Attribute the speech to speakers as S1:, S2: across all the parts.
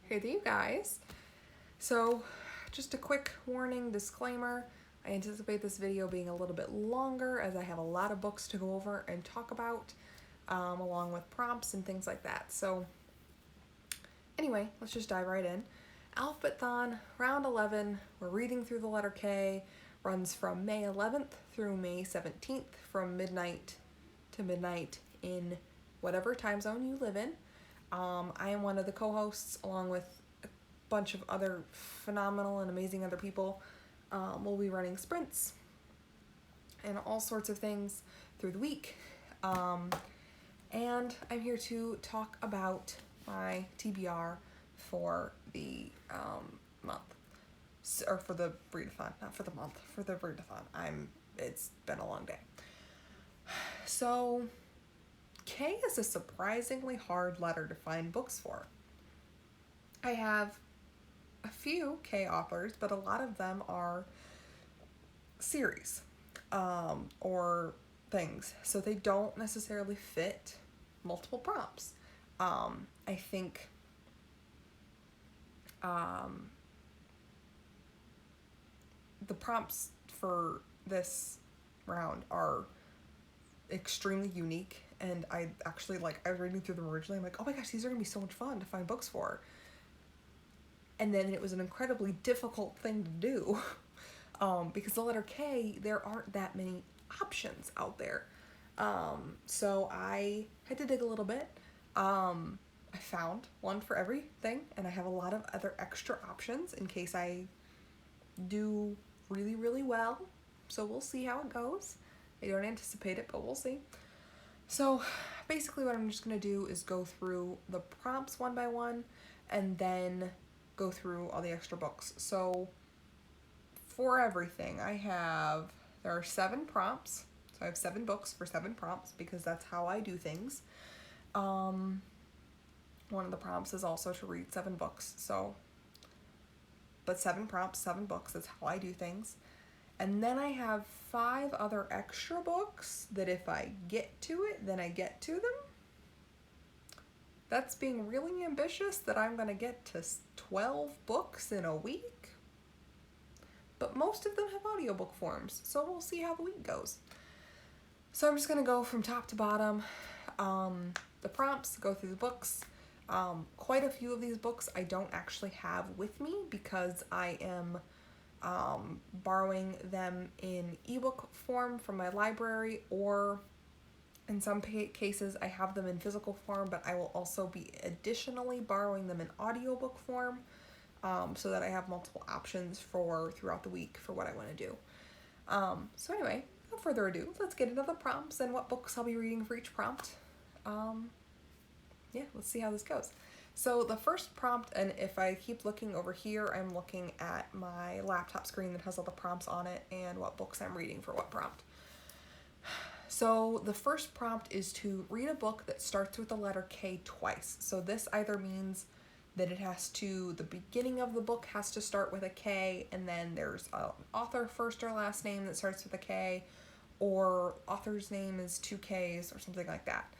S1: Hey there, you guys. So, just a quick warning, disclaimer. I anticipate this video being a little bit longer as I have a lot of books to go over and talk about, along with prompts and things like that. So, anyway, let's just dive right in. Alphabethon, round 11, we're reading through the letter K, runs from May 11th through May 17th, from midnight to midnight in whatever time zone you live in. I am one of the co-hosts along with a bunch of other phenomenal and amazing other people. We'll be running sprints and all sorts of things through the week. And I'm here to talk about my TBR for the month. Or for the readathon, not for the month, for the readathon. It's been a long day. So, K is a surprisingly hard letter to find books for. I have a few K authors, but a lot of them are series or things, so they don't necessarily fit multiple prompts. I think the prompts for this round are extremely unique, and I was reading through them originally. I'm like, oh my gosh, these are gonna be so much fun to find books for. And then it was an incredibly difficult thing to do because the letter K, there aren't that many options out there. So I had to dig a little bit. I found one for everything, and I have a lot of other extra options in case I do really, really well. So we'll see how it goes. I don't anticipate it, but we'll see. So basically what I'm just going to do is go through the prompts one by one and then go through all the extra books. So for everything, there are 7 prompts. So I have 7 books for 7 prompts because that's how I do things. One of the prompts is also to read 7 books. But 7 prompts, 7 books, that's how I do things. And then I have 5 other extra books that if I get to it, then I get to them. That's being really ambitious that I'm going to get to 12 books in a week. But most of them have audiobook forms, so we'll see how the week goes. So I'm just going to go from top to bottom. The prompts, go through the books. Quite a few of these books I don't actually have with me because I am borrowing them in ebook form from my library, or in some cases I have them in physical form, but I will also be additionally borrowing them in audiobook form, so that I have multiple options throughout the week for what I want to do. So anyway, without further ado, let's get into the prompts and what books I'll be reading for each prompt. Let's see how this goes. So the first prompt, and if I keep looking over here, I'm looking at my laptop screen that has all the prompts on it and what books I'm reading for what prompt. So the first prompt is to read a book that starts with the letter K twice. So this either means that the beginning of the book has to start with a K, and then there's an author first or last name that starts with a K, or author's name is 2 Ks or something like that.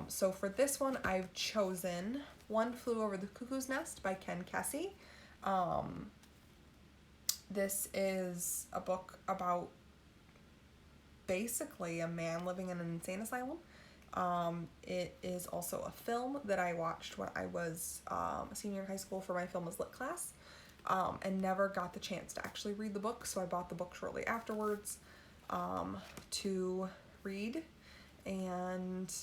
S1: So for this one, I've chosen One Flew Over the Cuckoo's Nest by Ken Kesey. This is a book about basically a man living in an insane asylum. It is also a film that I watched when I was a senior in high school for my film as lit class, and never got the chance to actually read the book, so I bought the book shortly afterwards to read, and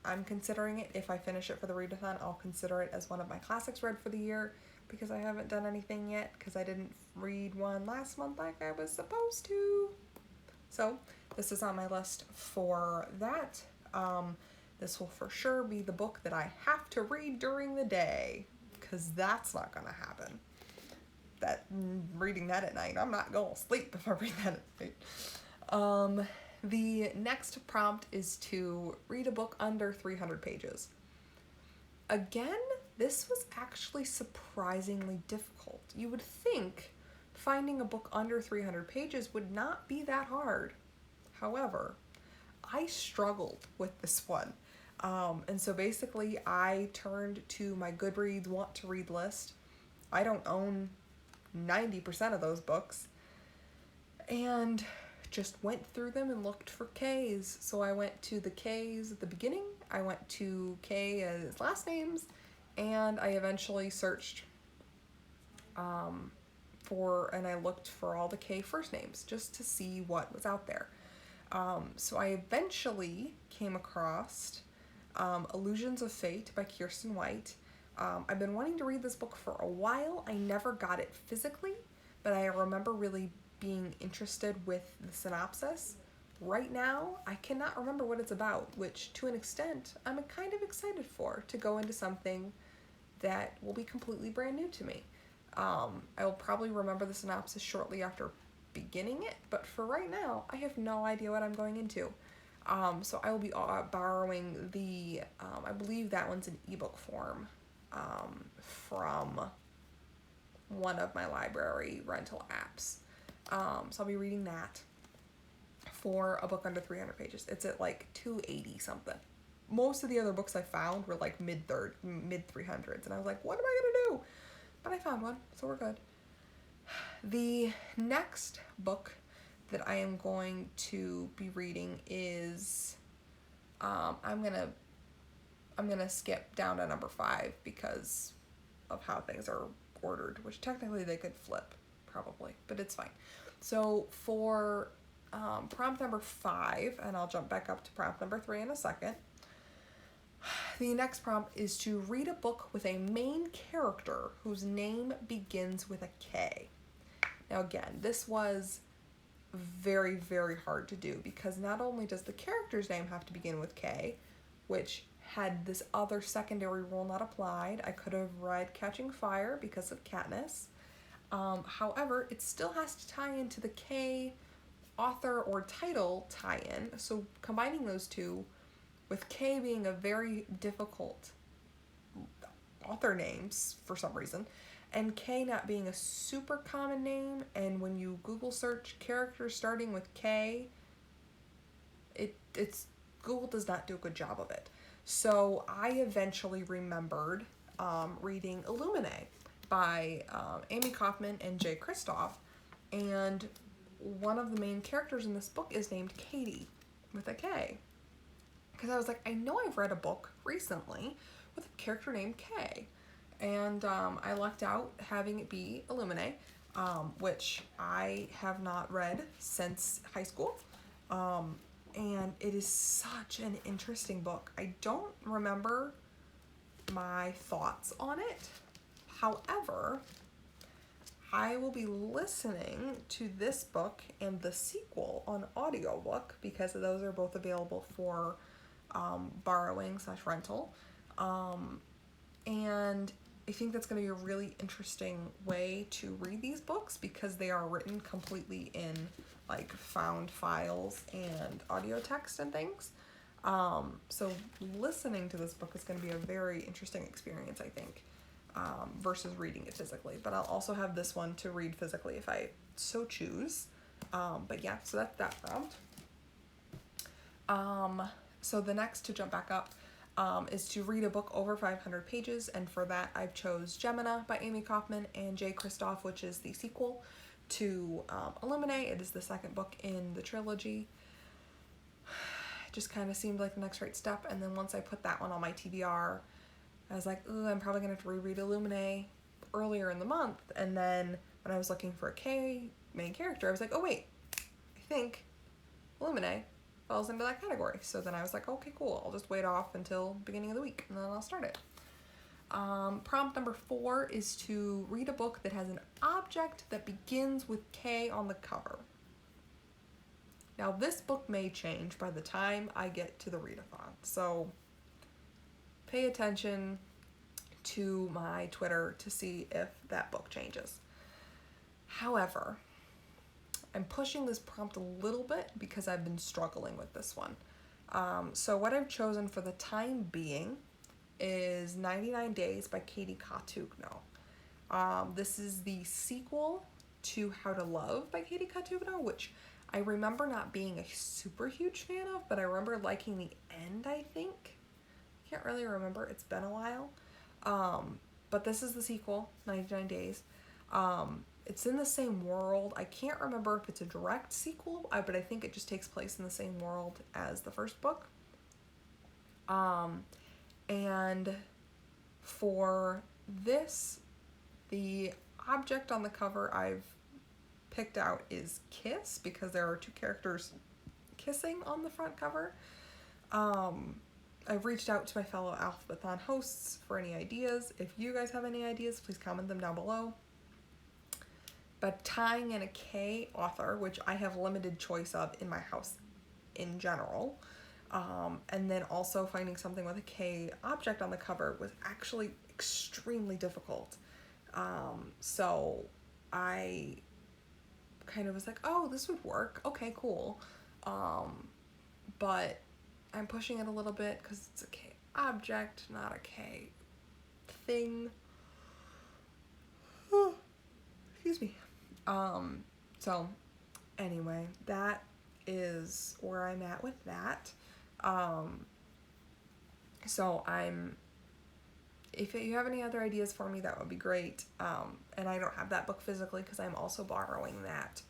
S1: I'm considering it. If I finish it for the readathon, I'll consider it as one of my classics read for the year, because I haven't done anything yet, because I didn't read one last month like I was supposed to. So this is on my list for that. This will for sure be the book that I have to read during the day, because that's not going to happen. Reading that at night, I'm not going to sleep if I read that at night. The next prompt is to read a book under 300 pages. Again, this was actually surprisingly difficult. You would think finding a book under 300 pages would not be that hard. However, I struggled with this one. And so basically, I turned to my Goodreads want to read list. I don't own 90% of those books. And just went through them and looked for K's. So I went to the K's at the beginning, I went to K as last names, and I eventually searched and I looked for all the K first names just to see what was out there. So I eventually came across Illusions of Fate by Kirsten White. I've been wanting to read this book for a while. I never got it physically, but I remember really being interested with the synopsis. Right now, I cannot remember what it's about, which to an extent, I'm kind of excited for, to go into something that will be completely brand new to me. I will probably remember the synopsis shortly after beginning it, but for right now, I have no idea what I'm going into. So I will be borrowing the, I believe that one's in ebook form, from one of my library rental apps. So I'll be reading that for a book under 300 pages. It's at like 280 something. Most of the other books I found were like mid 300s, and I was like, what am I gonna do? But I found one, so we're good. The next book that I am going to be reading is, I'm gonna skip down to number 5 because of how things are ordered, which technically they could flip probably, but it's fine. So for prompt number 5, and I'll jump back up to prompt number 3 in a second. The next prompt is to read a book with a main character whose name begins with a K. Now again, this was very, very hard to do because not only does the character's name have to begin with K, which had this other secondary rule not applied, I could have read Catching Fire because of Katniss. However, it still has to tie into the K author or title tie-in, so combining those two, with K being a very difficult author names for some reason, and K not being a super common name, and when you Google search characters starting with K, it's Google does not do a good job of it. So I eventually remembered reading Illuminae by Amy Kaufman and Jay Kristoff, and one of the main characters in this book is named Katie with a K. Because I was like, I know I've read a book recently with a character named K. And I lucked out having it be Illuminae, which I have not read since high school. And it is such an interesting book. I don't remember my thoughts on it. However, I will be listening to this book and the sequel on audiobook because those are both available for borrowing/rental. And I think that's going to be a really interesting way to read these books because they are written completely in like found files and audio text and things. So listening to this book is going to be a very interesting experience, I think, versus reading it physically. But I'll also have this one to read physically if I so choose. But yeah, so that's that prompt. So the next, to jump back up, is to read a book over 500 pages, and for that I've chose Gemina by Amy Kaufman and Jay Kristoff, which is the sequel to Illuminae. It is the second book in the trilogy. It just kind of seemed like the next right step, and then once I put that one on my TBR, I was like, ooh, I'm probably going to have to reread Illuminae earlier in the month, and then when I was looking for a K main character, I was like, oh wait, I think Illuminae falls into that category. So then I was like, okay, cool. I'll just wait off until beginning of the week and then I'll start it. Prompt number 4 is to read a book that has an object that begins with K on the cover. Now this book may change by the time I get to the readathon, so pay attention to my Twitter to see if that book changes. However, I'm pushing this prompt a little bit because I've been struggling with this one. So what I've chosen for the time being is 99 Days by Katie Katugno. This is the sequel to How to Love by Katie Katugno, which I remember not being a super huge fan of, but I remember liking the end, I think. can't really remember. It's been a while. But this is the sequel, 99 Days. It's in the same world. I can't remember if it's a direct sequel, but I think it just takes place in the same world as the first book. And for this, the object on the cover I've picked out is Kiss, because there are two characters kissing on the front cover. I've reached out to my fellow Alphabethon hosts for any ideas. If you guys have any ideas, please comment them down below. But tying in a K author, which I have limited choice of in my house in general, and then also finding something with a K object on the cover was actually extremely difficult. So I kind of was like, oh, this would work. Okay, cool. But I'm pushing it a little bit because it's a K object, not a K thing. Excuse me. So anyway, that is where I'm at with that. So if you have any other ideas for me, that would be great. And I don't have that book physically because I'm also borrowing that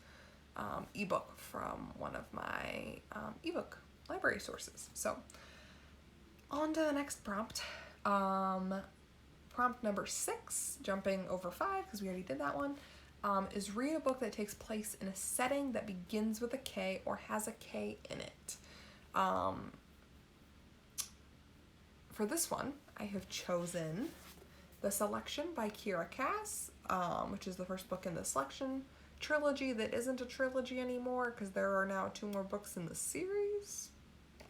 S1: ebook from one of my ebook library sources. So on to the next prompt. Prompt number 6, jumping over 5 because we already did that one, is read a book that takes place in a setting that begins with a K or has a K in it. For this one, I have chosen The Selection by Kira Cass, which is the first book in the Selection trilogy that isn't a trilogy anymore because there are now 2 more books in the series.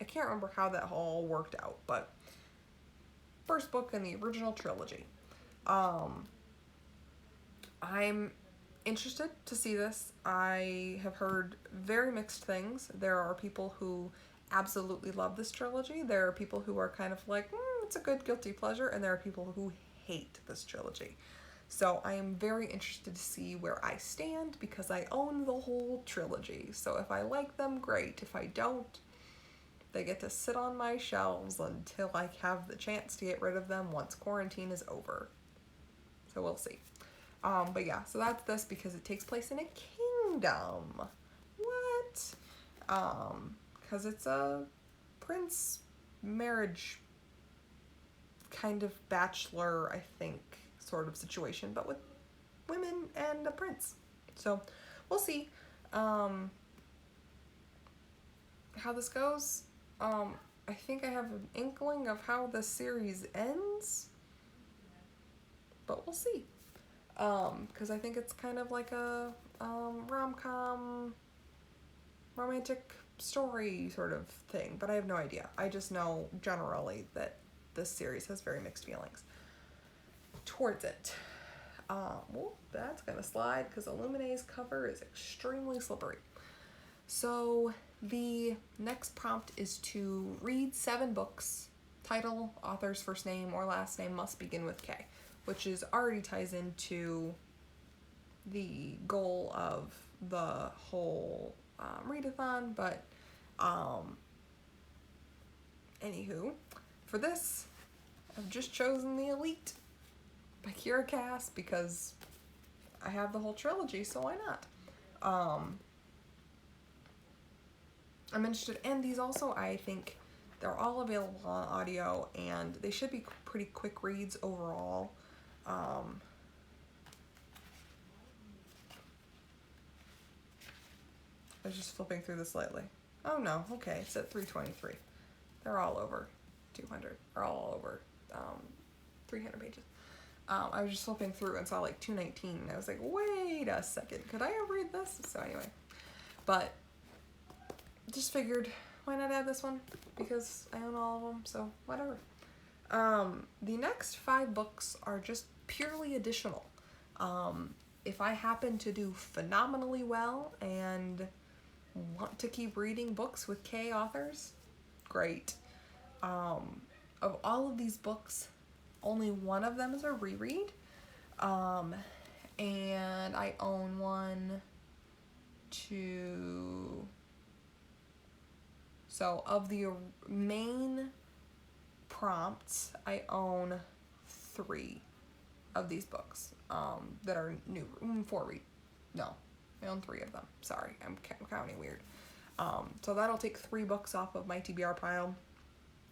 S1: I can't remember how that all worked out, but first book in the original trilogy. I'm interested to see this. I have heard very mixed things. There are people who absolutely love this trilogy. There are people who are kind of like, it's a good guilty pleasure, and there are people who hate this trilogy. So I am very interested to see where I stand because I own the whole trilogy. So if I like them, great. If I don't, they get to sit on my shelves until I have the chance to get rid of them once quarantine is over. So we'll see. But yeah, so that's this because it takes place in a kingdom. What? Because it's a prince marriage kind of bachelor, I think, sort of situation, but with women and a prince. So we'll see how this goes. I think I have an inkling of how the series ends, but we'll see. Because I think it's kind of like a rom-com romantic story sort of thing, but I have no idea. I just know generally that this series has very mixed feelings towards it. Well, that's gonna slide because Illumine's cover is extremely slippery. So the next prompt is to read 7 books. Title, author's first name or last name must begin with K, which is already ties into the goal of the whole readathon, but anywho, for this, I've just chosen The Elite by Kira Cass because I have the whole trilogy, so why not? I'm interested, and these also, I think, they're all available on audio, and they should be pretty quick reads overall. I was just flipping through this lately. Oh no, okay, it's at 323. They're all over 200, or all over 300 pages. I was just flipping through and saw like 219, and I was like, wait a second, could I read this? So anyway, but just figured, why not add this one? Because I own all of them, so whatever. The next 5 books are just purely additional. If I happen to do phenomenally well and want to keep reading books with K authors, great. Of all of these books, only one of them is a reread. And I own 1, 2... So of the main prompts, I own 3 of these books that are new. 4 no, I own 3 of them. Sorry, I'm counting weird. So that'll take 3 books off of my TBR pile.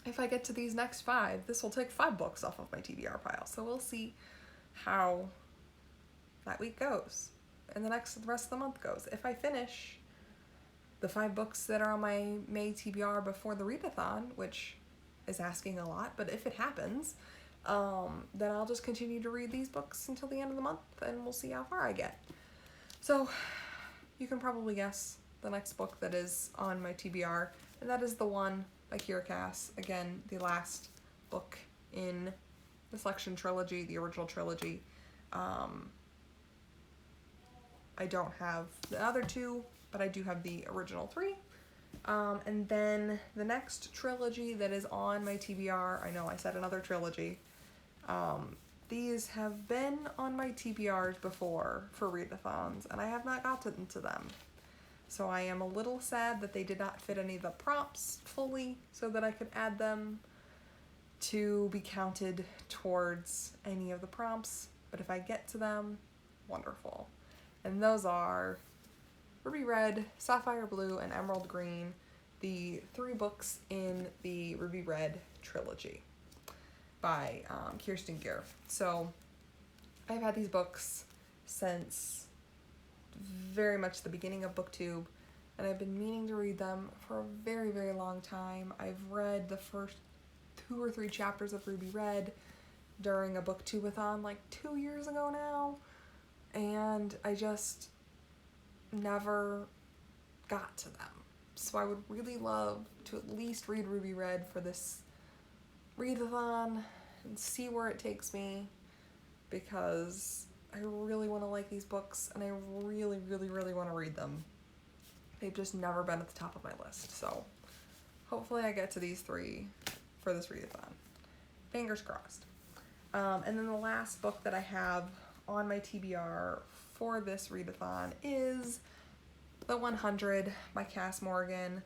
S1: If I get to these next 5, this will take 5 books off of my TBR pile. So we'll see how that week goes and the rest of the month goes. If I finish the 5 books that are on my May TBR before the readathon, which is asking a lot, but if it happens, then I'll just continue to read these books until the end of the month, and we'll see how far I get. So you can probably guess the next book that is on my TBR, and that is the one by Kira Cass. Again, the last book in the Selection trilogy, the original trilogy. I don't have the other 2, but I do have the original 3. And then the next trilogy that is on my TBR, I know I said another trilogy. These have been on my TBRs before for readathons, and I have not gotten to them. So I am a little sad that they did not fit any of the prompts fully so that I could add them to be counted towards any of the prompts. But if I get to them, wonderful. And those are Ruby Red, Sapphire Blue, and Emerald Green, the 3 books in the Ruby Red trilogy by Kirsten Gier. So I've had these books since very much the beginning of BookTube, and I've been meaning to read them for a very, very long time. I've read the first 2 or 3 chapters of Ruby Red during a BookTubeathon like 2 years ago now, and I just never got to them. So I would really love to at least read Ruby Red for this readathon and see where it takes me, because I really want to like these books, and I really, really, really want to read them. They've just never been at the top of my list, so hopefully I get to these 3 for this readathon. Fingers crossed. And then the last book that I have on my TBR for this readathon is The 100 by Cass Morgan.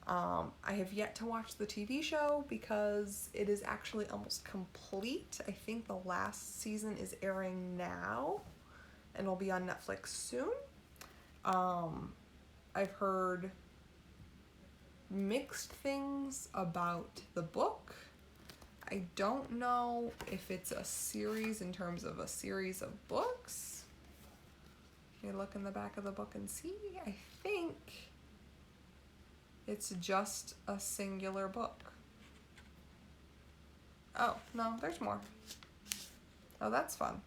S1: I have yet to watch the TV show because it is actually almost complete. I think the last season is airing now and it'll be on Netflix soon. I've heard mixed things about the book. I don't know if it's a series in terms of a series of books. You look in the back of the book and see. I think it's just a singular book. Oh, no, there's more. Oh, that's fun.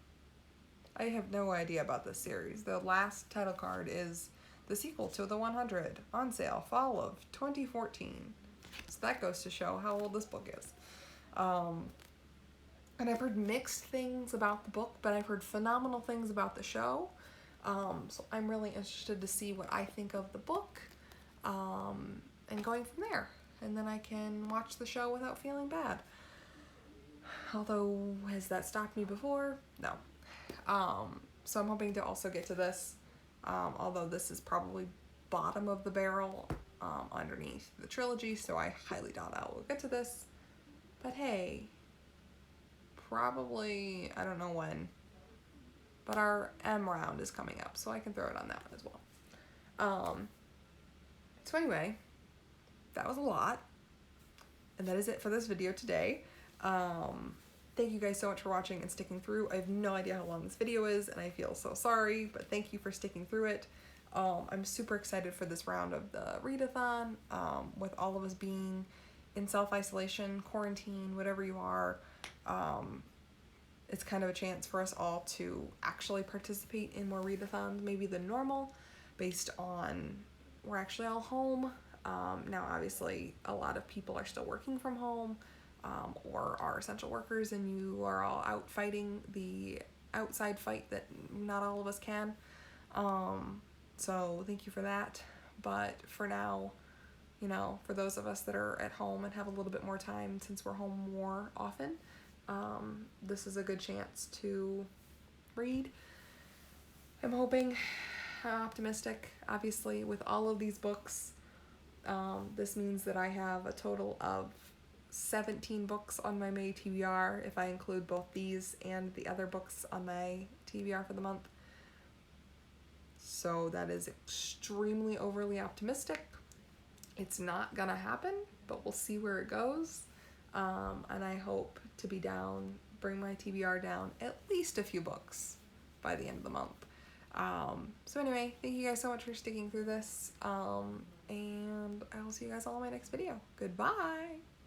S1: I have no idea about this series. The last title card is the sequel to The 100, on sale, fall of 2014. So that goes to show how old this book is. And I've heard mixed things about the book, but I've heard phenomenal things about the show. So I'm really interested to see what I think of the book, and going from there. And then I can watch the show without feeling bad. Although, has that stopped me before? No. So I'm hoping to also get to this, although this is probably bottom of the barrel underneath the trilogy, so I highly doubt I will get to this. But hey, probably, I don't know when, but our M round is coming up, so I can throw it on that one as well. So anyway, that was a lot, and that is it for this video today. Thank you guys so much for watching and sticking through. I have no idea how long this video is, and I feel so sorry, but thank you for sticking through it. I'm super excited for this round of the readathon, with all of us being in self-isolation, quarantine, whatever you are. It's kind of a chance for us all to actually participate in more readathons maybe than normal, based on we're actually all home. Now obviously a lot of people are still working from home, or are essential workers, and you are all out fighting the outside fight that not all of us can. So thank you for that. But for now, you know, for those of us that are at home and have a little bit more time, since we're home more often, this is a good chance to read. I'm hoping, optimistic, obviously, with all of these books. This means that I have a total of 17 books on my May TBR if I include both these and the other books on my TBR for the month. So that is extremely overly optimistic. It's not gonna happen, but we'll see where it goes. And I hope to be down, bring my TBR down at least a few books by the end of the month. So anyway, thank you guys so much for sticking through this. And I will see you guys all in my next video. Goodbye!